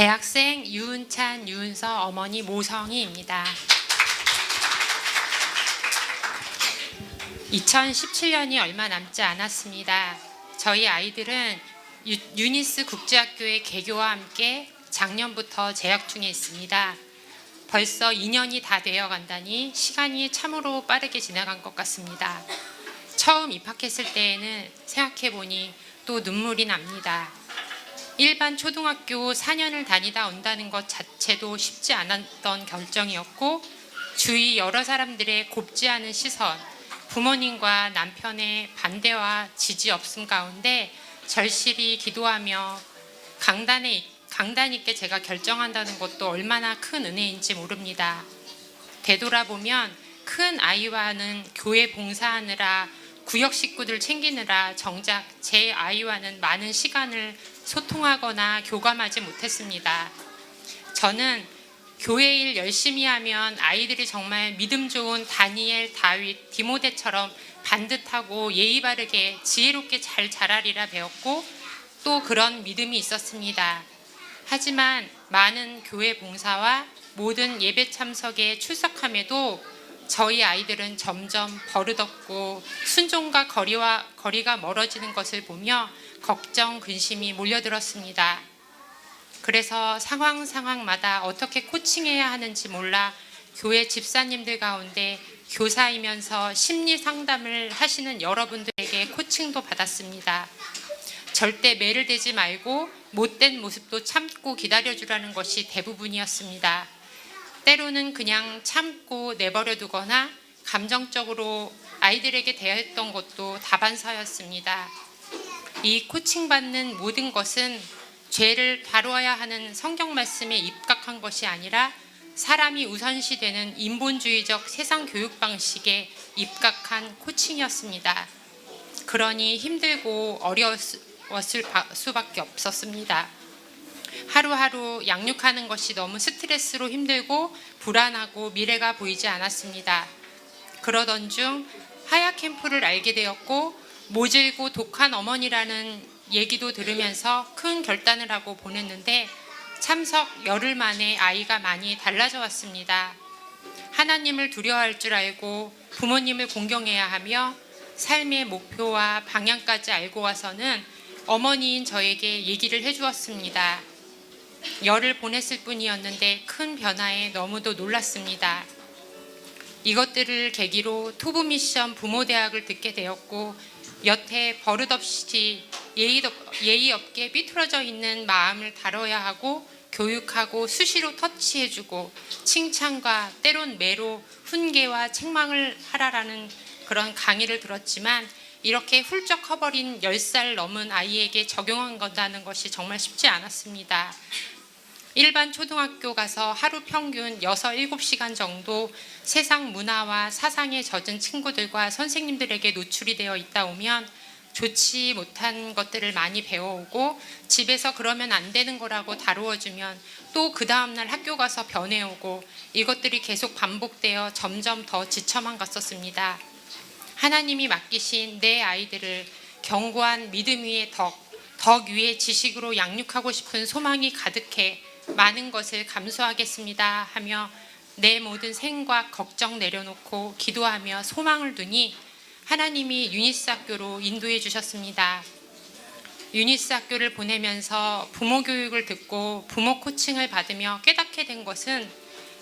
대학생 유은찬, 유은서 어머니 모성희입니다. 2017년이 얼마 남지 않았습니다. 저희 아이들은 유니스 국제학교의 개교와 함께 작년부터 재학 중에 있습니다. 벌써 2년이 다 되어 간다니 시간이 참으로 빠르게 지나간 것 같습니다. 처음 입학했을 때에는 생각해보니 또 눈물이 납니다. 일반 초등학교 4년을 다니다 온다는 것 자체도 쉽지 않았던 결정이었고, 주위 여러 사람들의 곱지 않은 시선, 부모님과 남편의 반대와 지지 없음 가운데 절실히 기도하며 강단 있게 제가 결정한다는 것도 얼마나 큰 은혜인지 모릅니다. 되돌아보면 큰 아이와는 교회 봉사하느라, 구역 식구들 챙기느라 정작 제 아이와는 많은 시간을 소통하거나 교감하지 못했습니다. 저는 교회 일 열심히 하면 아이들이 정말 믿음 좋은 다니엘, 다윗, 디모데처럼 반듯하고 예의 바르게 지혜롭게 잘 자라리라 배웠고, 또 그런 믿음이 있었습니다. 하지만 많은 교회 봉사와 모든 예배 참석에 출석함에도 저희 아이들은 점점 버릇없고 순종과 거리가 멀어지는 것을 보며 걱정, 근심이 몰려들었습니다. 그래서 상황마다 어떻게 코칭해야 하는지 몰라 교회 집사님들 가운데 교사이면서 심리 상담을 하시는 여러분들에게 코칭도 받았습니다. 절대 매를 대지 말고 못된 모습도 참고 기다려주라는 것이 대부분이었습니다. 때로는 그냥 참고 내버려 두거나 감정적으로 아이들에게 대했던 것도 다반사였습니다. 이 코칭받는 모든 것은 죄를 다루어야 하는 성경 말씀에 입각한 것이 아니라 사람이 우선시되는 인본주의적 세상 교육 방식에 입각한 코칭이었습니다. 그러니 힘들고 어려웠을 수밖에 없었습니다. 하루하루 양육하는 것이 너무 스트레스로 힘들고 불안하고 미래가 보이지 않았습니다. 그러던 중 하야 캠프를 알게 되었고, 모질고 독한 어머니라는 얘기도 들으면서 큰 결단을 하고 보냈는데, 참석 열흘 만에 아이가 많이 달라져 왔습니다. 하나님을 두려워할 줄 알고 부모님을 공경해야 하며 삶의 목표와 방향까지 알고 와서는 어머니인 저에게 얘기를 해주었습니다. 열을 보냈을 뿐이었는데 큰 변화에 너무도 놀랐습니다. 이것들을 계기로 투부미션 부모대학을 듣게 되었고, 여태 버릇없이 예의 없게 삐뚤어져 있는 마음을 다뤄야 하고 교육하고 수시로 터치해주고 칭찬과 때론 매로 훈계와 책망을 하라라는 그런 강의를 들었지만, 이렇게 훌쩍 커버린 10살 넘은 아이에게 적용한다는 것이 정말 쉽지 않았습니다. 일반 초등학교 가서 하루 평균 6, 7시간 정도 세상 문화와 사상에 젖은 친구들과 선생님들에게 노출이 되어 있다 오면 좋지 못한 것들을 많이 배워오고, 집에서 그러면 안 되는 거라고 다루어주면 또 그 다음날 학교 가서 변해오고, 이것들이 계속 반복되어 점점 더 지쳐만 갔었습니다. 하나님이 맡기신 내 아이들을 견고한 믿음 위에 덕 위에 지식으로 양육하고 싶은 소망이 가득해 많은 것을 감수하겠습니다 하며 내 모든 생각, 걱정 내려놓고 기도하며 소망을 두니 하나님이 유니스 학교로 인도해 주셨습니다. 유니스 학교를 보내면서 부모 교육을 듣고 부모 코칭을 받으며 깨닫게 된 것은,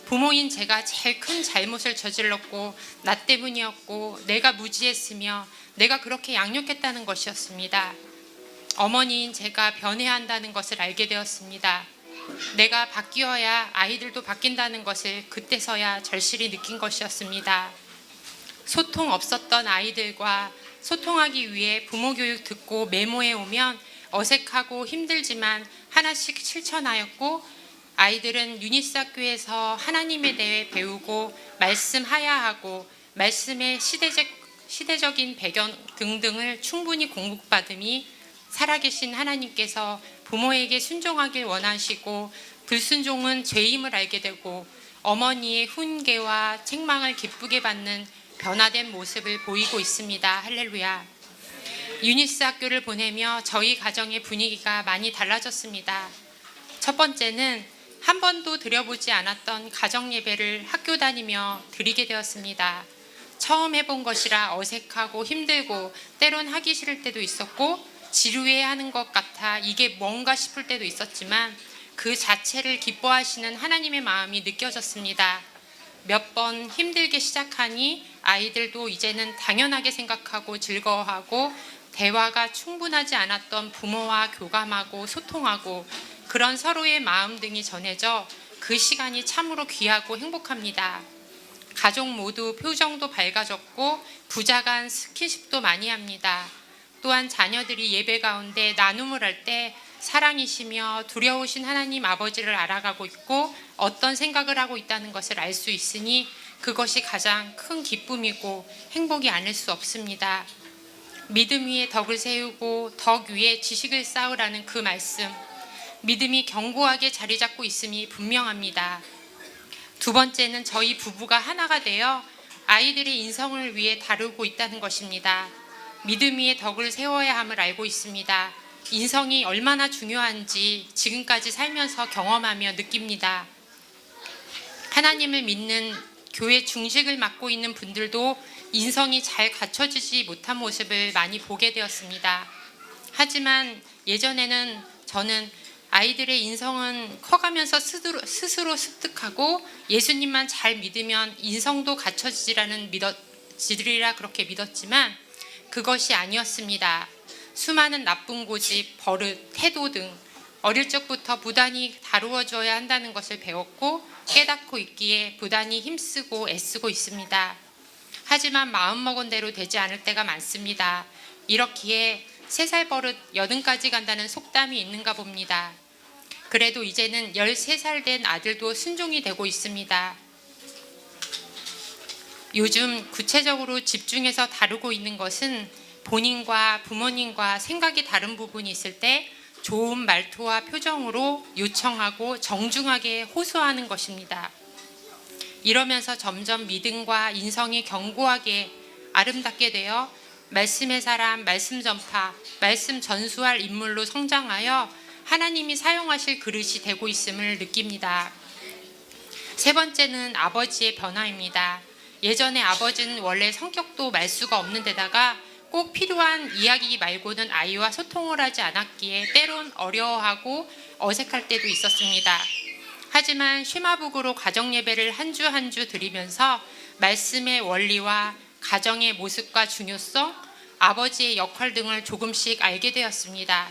부모인 제가 제일 큰 잘못을 저질렀고 나 때문이었고 내가 무지했으며 내가 그렇게 양육했다는 것이었습니다. 어머니인 제가 변해야 한다는 것을 알게 되었습니다. 내가 바뀌어야 아이들도 바뀐다는 것을 그때서야 절실히 느낀 것이었습니다. 소통 없었던 아이들과 소통하기 위해 부모 교육 듣고 메모해 오면 어색하고 힘들지만 하나씩 실천하였고, 아이들은 유니스 학교에서 하나님에 대해 배우고 말씀하야 하고 말씀의 시대적인 배경 등등을 충분히 공부받음이 살아계신 하나님께서 부모에게 순종하길 원하시고 불순종은 죄임을 알게 되고 어머니의 훈계와 책망을 기쁘게 받는 변화된 모습을 보이고 있습니다. 할렐루야. 유니스 학교를 보내며 저희 가정의 분위기가 많이 달라졌습니다. 첫 번째는 한 번도 드려보지 않았던 가정 예배를 학교 다니며 드리게 되었습니다. 처음 해본 것이라 어색하고 힘들고 때론 하기 싫을 때도 있었고 지루해 하는 것 같아 이게 뭔가 싶을 때도 있었지만 그 자체를 기뻐하시는 하나님의 마음이 느껴졌습니다. 몇 번 힘들게 시작하니 아이들도 이제는 당연하게 생각하고 즐거워하고 대화가 충분하지 않았던 부모와 교감하고 소통하고 그런 서로의 마음 등이 전해져 그 시간이 참으로 귀하고 행복합니다. 가족 모두 표정도 밝아졌고 부자간 스킨십도 많이 합니다. 또한 자녀들이 예배 가운데 나눔을 할 때 사랑이시며 두려우신 하나님 아버지를 알아가고 있고 어떤 생각을 하고 있다는 것을 알 수 있으니 그것이 가장 큰 기쁨이고 행복이 아닐 수 없습니다. 믿음 위에 덕을 세우고 덕 위에 지식을 쌓으라는 그 말씀, 믿음이 견고하게 자리 잡고 있음이 분명합니다. 두 번째는 저희 부부가 하나가 되어 아이들의 인성을 위해 다루고 있다는 것입니다. 믿음 위에 덕을 세워야 함을 알고 있습니다. 인성이 얼마나 중요한지 지금까지 살면서 경험하며 느낍니다. 하나님을 믿는 교회 중직을 맡고 있는 분들도 인성이 잘 갖춰지지 못한 모습을 많이 보게 되었습니다. 하지만 예전에는 저는 아이들의 인성은 커가면서 스스로 습득하고 예수님만 잘 믿으면 인성도 갖춰지리라 그렇게 믿었지만 그것이 아니었습니다. 수많은 나쁜 고집, 버릇, 태도 등 어릴 적부터 부단히 다루어줘야 한다는 것을 배웠고 깨닫고 있기에 부단히 힘쓰고 애쓰고 있습니다. 하지만 마음먹은 대로 되지 않을 때가 많습니다. 이렇기에 3살 버릇 80까지 간다는 속담이 있는가 봅니다. 그래도 이제는 13살 된 아들도 순종이 되고 있습니다. 요즘 구체적으로 집중해서 다루고 있는 것은 본인과 부모님과 생각이 다른 부분이 있을 때 좋은 말투와 표정으로 요청하고 정중하게 호소하는 것입니다. 이러면서 점점 믿음과 인성이 견고하게 아름답게 되어 말씀의 사람, 말씀 전파, 말씀 전수할 인물로 성장하여 하나님이 사용하실 그릇이 되고 있음을 느낍니다. 세 번째는 아버지의 변화입니다. 예전에 아버지는 원래 성격도 말수가 없는 데다가 꼭 필요한 이야기 말고는 아이와 소통을 하지 않았기에 때론 어려워하고 어색할 때도 있었습니다. 하지만 쉐마북으로 가정예배를 한 주 한 주 드리면서 말씀의 원리와 가정의 모습과 중요성, 아버지의 역할 등을 조금씩 알게 되었습니다.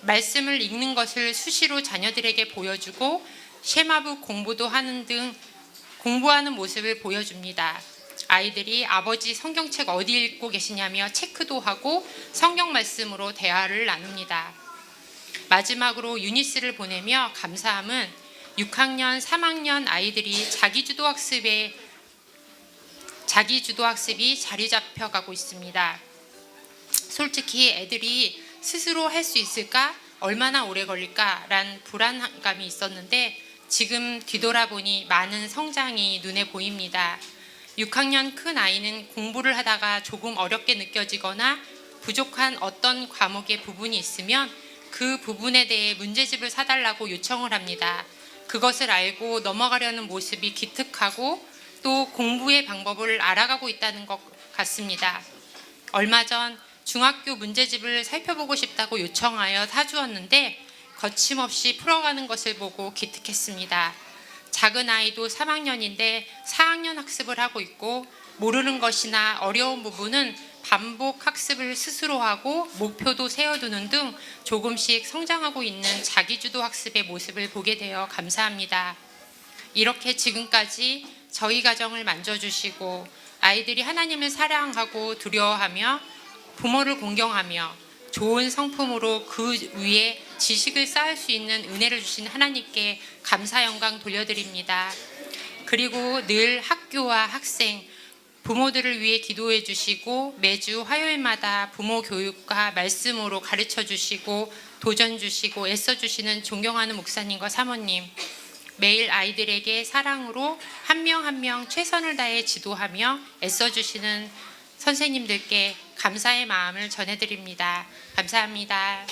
말씀을 읽는 것을 수시로 자녀들에게 보여주고 쉐마북 공부도 하는 등 공부하는 모습을 보여줍니다. 아이들이 아버지 성경책 어디 읽고 계시냐며 체크도 하고 성경 말씀으로 대화를 나눕니다. 마지막으로 유니스를 보내며 감사함은 6학년, 3학년 아이들이 자기주도 학습이 자리 잡혀가고 있습니다. 솔직히 애들이 스스로 할 수 있을까? 얼마나 오래 걸릴까라는 불안감이 있었는데 지금 뒤돌아보니 많은 성장이 눈에 보입니다. 6학년 큰 아이는 공부를 하다가 조금 어렵게 느껴지거나 부족한 어떤 과목의 부분이 있으면 그 부분에 대해 문제집을 사달라고 요청을 합니다. 그것을 알고 넘어가려는 모습이 기특하고 또 공부의 방법을 알아가고 있다는 것 같습니다. 얼마 전 중학교 문제집을 살펴보고 싶다고 요청하여 사주었는데 거침없이 풀어가는 것을 보고 기특했습니다. 작은 아이도 3학년인데 4학년 학습을 하고 있고 모르는 것이나 어려운 부분은 반복 학습을 스스로 하고 목표도 세워두는 등 조금씩 성장하고 있는 자기주도 학습의 모습을 보게 되어 감사합니다. 이렇게 지금까지 저희 가정을 만져주시고 아이들이 하나님을 사랑하고 두려워하며 부모를 공경하며 좋은 성품으로 그 위에 지식을 쌓을 수 있는 은혜를 주신 하나님께 감사 영광 돌려드립니다. 그리고 늘 학교와 학생, 부모들을 위해 기도해 주시고 매주 화요일마다 부모 교육과 말씀으로 가르쳐 주시고 도전 주시고 애써 주시는 존경하는 목사님과 사모님, 매일 아이들에게 사랑으로 한 명 한 명 최선을 다해 지도하며 애써 주시는 선생님들께 감사의 마음을 전해드립니다. 감사합니다.